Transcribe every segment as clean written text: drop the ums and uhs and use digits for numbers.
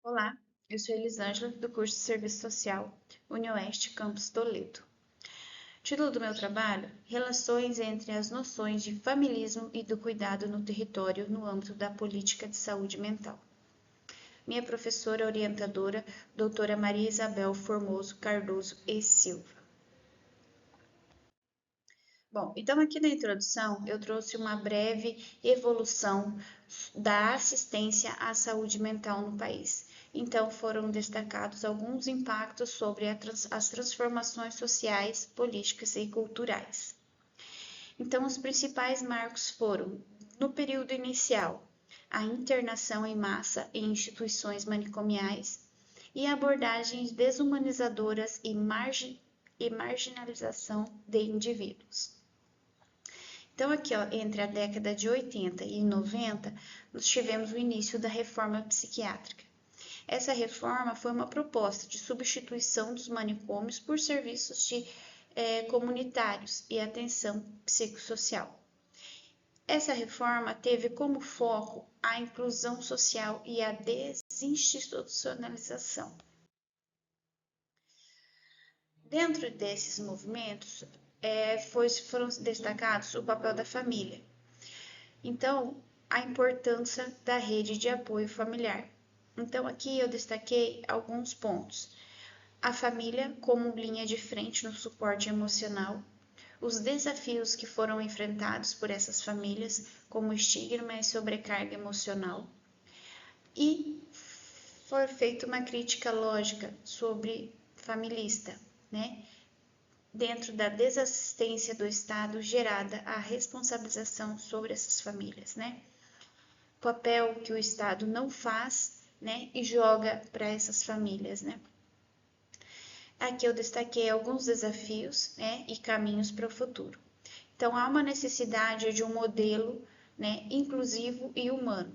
Olá, eu sou Elisângela, do curso de Serviço Social, UniOeste Campus Toledo. Título do meu trabalho: Relações entre as noções de familismo e do cuidado no território no âmbito da política de saúde mental. Minha professora orientadora, doutora Maria Isabel Formoso Cardoso e Silva. Bom, então aqui na introdução eu trouxe uma breve evolução da assistência à saúde mental no país. Então foram destacados alguns impactos sobre as transformações sociais, políticas e culturais. Então os principais marcos foram, no período inicial, a internação em massa em instituições manicomiais e abordagens desumanizadoras e marginalização de indivíduos. Então, aqui, ó, entre a década de 80 e 90, nós tivemos o início da reforma psiquiátrica. Essa reforma foi uma proposta de substituição dos manicômios por serviços comunitários e atenção psicossocial. Essa reforma teve como foco a inclusão social e a desinstitucionalização. Dentro desses movimentos, foram destacados o papel da família. Então, a importância da rede de apoio familiar. Então, aqui eu destaquei alguns pontos. A família como linha de frente no suporte emocional, os desafios que foram enfrentados por essas famílias, como estigma e sobrecarga emocional, e foi feita uma crítica lógica sobre familista, né? Dentro da desassistência do Estado gerada a responsabilização sobre essas famílias, né? O papel que o Estado não faz, né? E joga para essas famílias, né? Aqui eu destaquei alguns desafios, né? E caminhos para o futuro. Então, há uma necessidade de um modelo, né? Inclusivo e humano.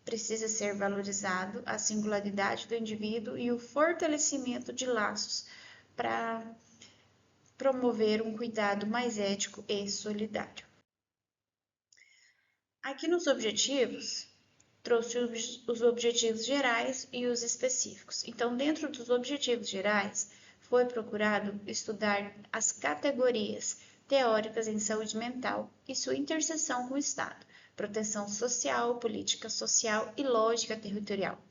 Precisa ser valorizado a singularidade do indivíduo e o fortalecimento de laços para promover um cuidado mais ético e solidário. Aqui nos objetivos, trouxe os objetivos gerais e os específicos. Então, dentro dos objetivos gerais, foi procurado estudar as categorias teóricas em saúde mental e sua interseção com o Estado, proteção social, política social e lógica territorial,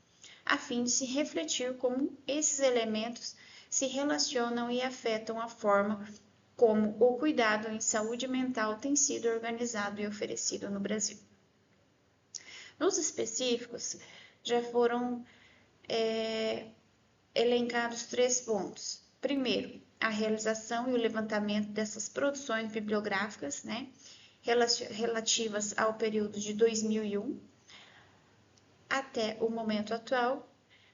a fim de se refletir como esses elementos se relacionam e afetam a forma como o cuidado em saúde mental tem sido organizado e oferecido no Brasil. Nos específicos, já foram elencados 3 pontos. Primeiro, a realização e o levantamento dessas produções bibliográficas, né, relativas ao período de 2001 até o momento atual,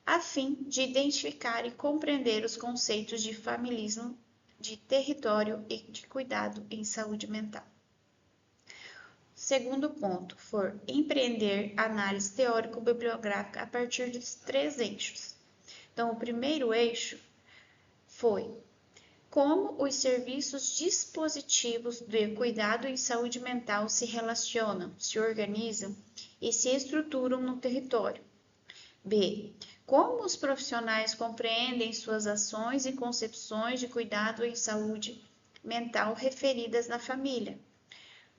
a fim de identificar e compreender os conceitos de familismo, de território e de cuidado em saúde mental. Segundo ponto for empreender análise teórico-bibliográfica a partir dos 3 eixos. Então, o primeiro eixo foi como os serviços dispositivos de cuidado em saúde mental se relacionam, se organizam e se estruturam no território. B. Como os profissionais compreendem suas ações e concepções de cuidado em saúde mental referidas na família.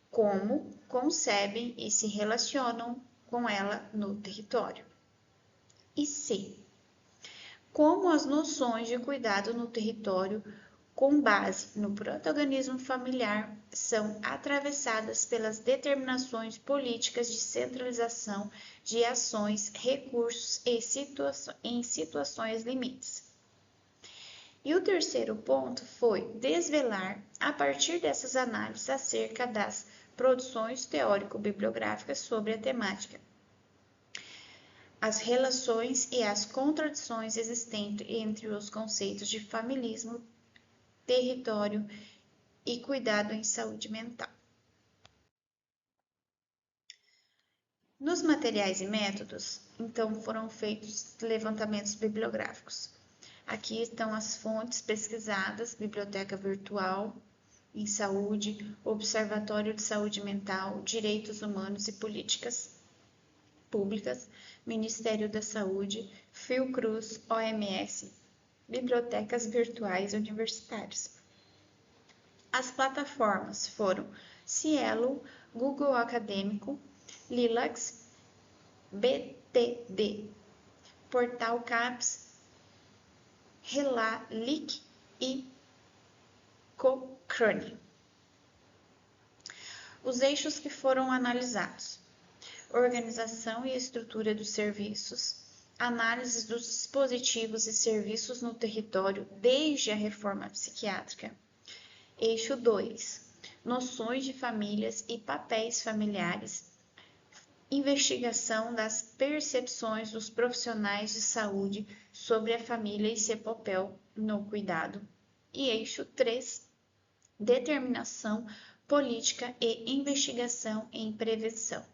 Como concebem e se relacionam com ela no território. E C. Como as noções de cuidado no território, com base no protagonismo familiar, são atravessadas pelas determinações políticas de centralização de ações, recursos e em situações limites. E o terceiro ponto foi desvelar, a partir dessas análises, acerca das produções teórico-bibliográficas sobre a temática, as relações e as contradições existentes entre os conceitos de familismo, território e cuidado em saúde mental. Nos materiais e métodos, então, foram feitos levantamentos bibliográficos. Aqui estão as fontes pesquisadas: Biblioteca Virtual em Saúde, Observatório de Saúde Mental, Direitos Humanos e Políticas. públicas, Ministério da Saúde, Fiocruz, OMS, bibliotecas virtuais universitárias. As plataformas foram Cielo, Google Acadêmico, Lilacs, BTD, Portal CAPS, Relalic e Cochrane. Os eixos que foram analisados: organização e estrutura dos serviços, análise dos dispositivos e serviços no território desde a reforma psiquiátrica. Eixo 2: noções de famílias e papéis familiares, investigação das percepções dos profissionais de saúde sobre a família e seu papel no cuidado. E eixo 3: determinação política e investigação em prevenção.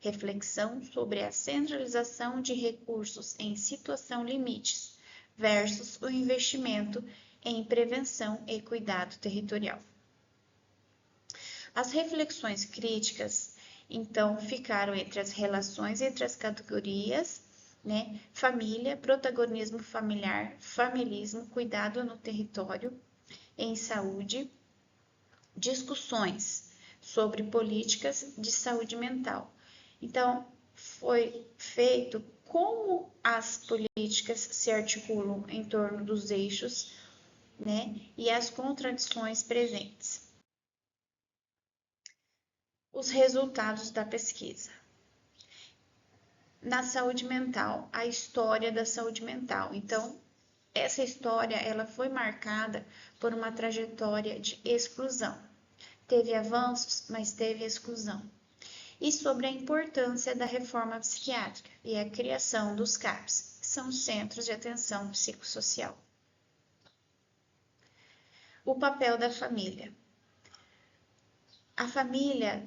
Reflexão sobre a centralização de recursos em situação limites versus o investimento em prevenção e cuidado territorial. As reflexões críticas, então, ficaram entre as relações entre as categorias, família, protagonismo familiar, familismo, cuidado no território, em saúde, discussões sobre políticas de saúde mental. Então, foi feito como as políticas se articulam em torno dos eixos, e as contradições presentes. Os resultados da pesquisa. Na saúde mental, a história da saúde mental. Então, essa história ela foi marcada por uma trajetória de exclusão. Teve avanços, mas teve exclusão. E sobre a importância da reforma psiquiátrica e a criação dos CAPs, que são os Centros de Atenção Psicossocial. O papel da família. A família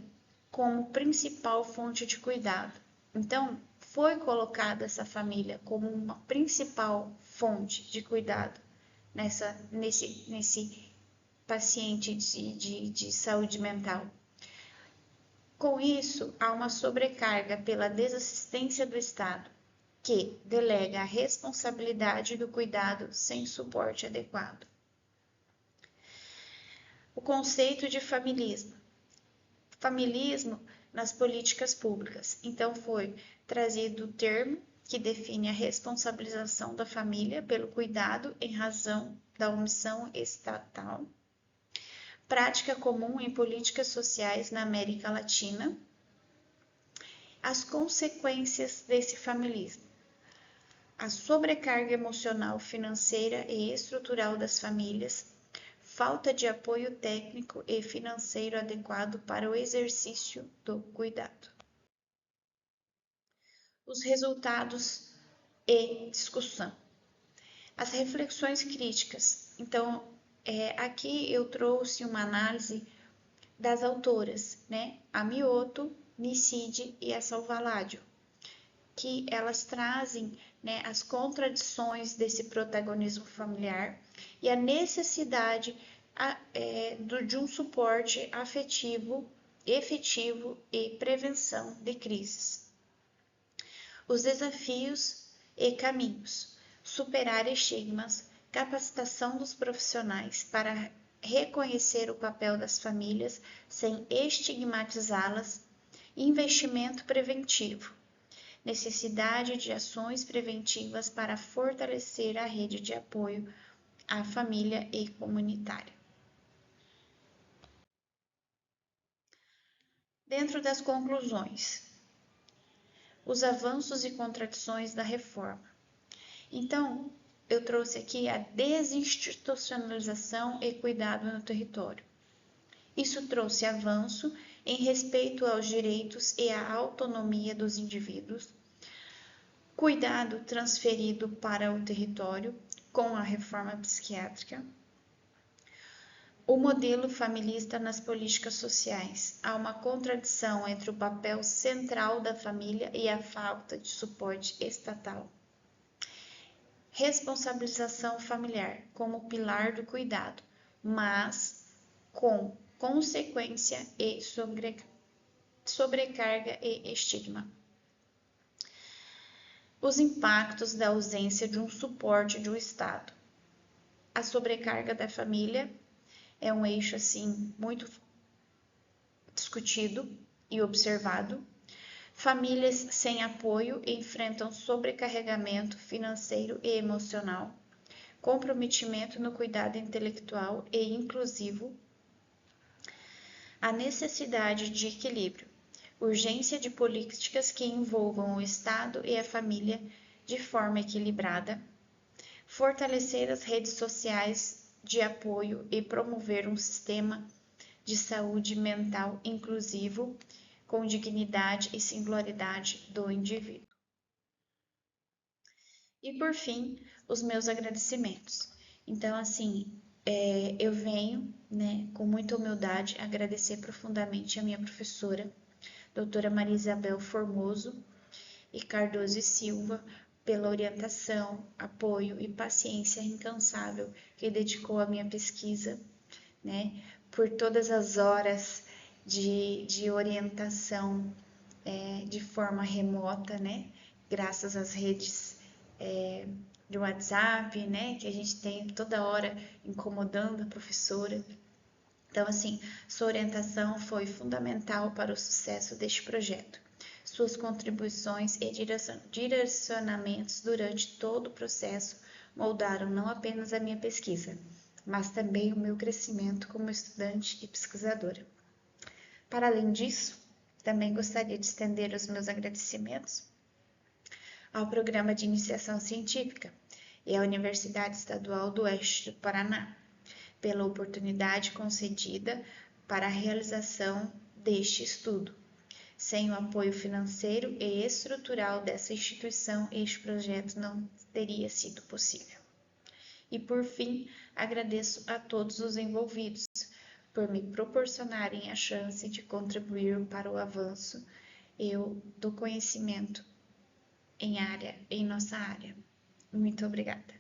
como principal fonte de cuidado. Então, foi colocada essa família como uma principal fonte de cuidado nesse paciente de saúde mental. Com isso, há uma sobrecarga pela desassistência do Estado, que delega a responsabilidade do cuidado sem suporte adequado. O conceito de familismo. Familismo nas políticas públicas. Então, foi trazido o termo que define a responsabilização da família pelo cuidado em razão da omissão estatal. Prática comum em políticas sociais na América Latina. As consequências desse familismo. A sobrecarga emocional, financeira e estrutural das famílias, falta de apoio técnico e financeiro adequado para o exercício do cuidado. Os resultados e discussão. As reflexões críticas. Então, aqui eu trouxe uma análise das autoras, a Mioto, Nicide e a Salvaládio, que elas trazem as contradições desse protagonismo familiar e a necessidade de um suporte afetivo, efetivo e prevenção de crises. Os desafios e caminhos. Superar estigmas, capacitação dos profissionais para reconhecer o papel das famílias sem estigmatizá-las, investimento preventivo, necessidade de ações preventivas para fortalecer a rede de apoio à família e comunitária. Dentro das conclusões, os avanços e contradições da reforma. Então, eu trouxe aqui a desinstitucionalização e cuidado no território. Isso trouxe avanço em respeito aos direitos e à autonomia dos indivíduos, cuidado transferido para o território com a reforma psiquiátrica, o modelo familista nas políticas sociais. Há uma contradição entre o papel central da família e a falta de suporte estatal. Responsabilização familiar como pilar do cuidado, mas com consequência e sobrecarga e estigma. os impactos da ausência de um suporte do Estado. A sobrecarga da família é um eixo assim muito discutido e observado. Famílias sem apoio enfrentam sobrecarregamento financeiro e emocional, comprometimento no cuidado intelectual e inclusivo, a necessidade de equilíbrio, urgência de políticas que envolvam o Estado e a família de forma equilibrada, fortalecer as redes sociais de apoio e promover um sistema de saúde mental inclusivo, com dignidade e singularidade do indivíduo. E por fim, os meus agradecimentos. Então, assim, eu venho, né, com muita humildade, agradecer profundamente a minha professora, doutora Maria Isabel Formoso e Cardoso e Silva, pela orientação, apoio e paciência incansável que dedicou à minha pesquisa, né, por todas as horas de orientação de forma remota, né, graças às redes de WhatsApp, né, que a gente tem toda hora incomodando a professora. Então, assim, sua orientação foi fundamental para o sucesso deste projeto. Suas contribuições e direcionamentos durante todo o processo moldaram não apenas a minha pesquisa, mas também o meu crescimento como estudante e pesquisadora. Para além disso, também gostaria de estender os meus agradecimentos ao Programa de Iniciação Científica e à Universidade Estadual do Oeste do Paraná, pela oportunidade concedida para a realização deste estudo. Sem o apoio financeiro e estrutural dessa instituição, este projeto não teria sido possível. E por fim, agradeço a todos os envolvidos por me proporcionarem a chance de contribuir para o avanço do conhecimento em nossa área. Muito obrigada.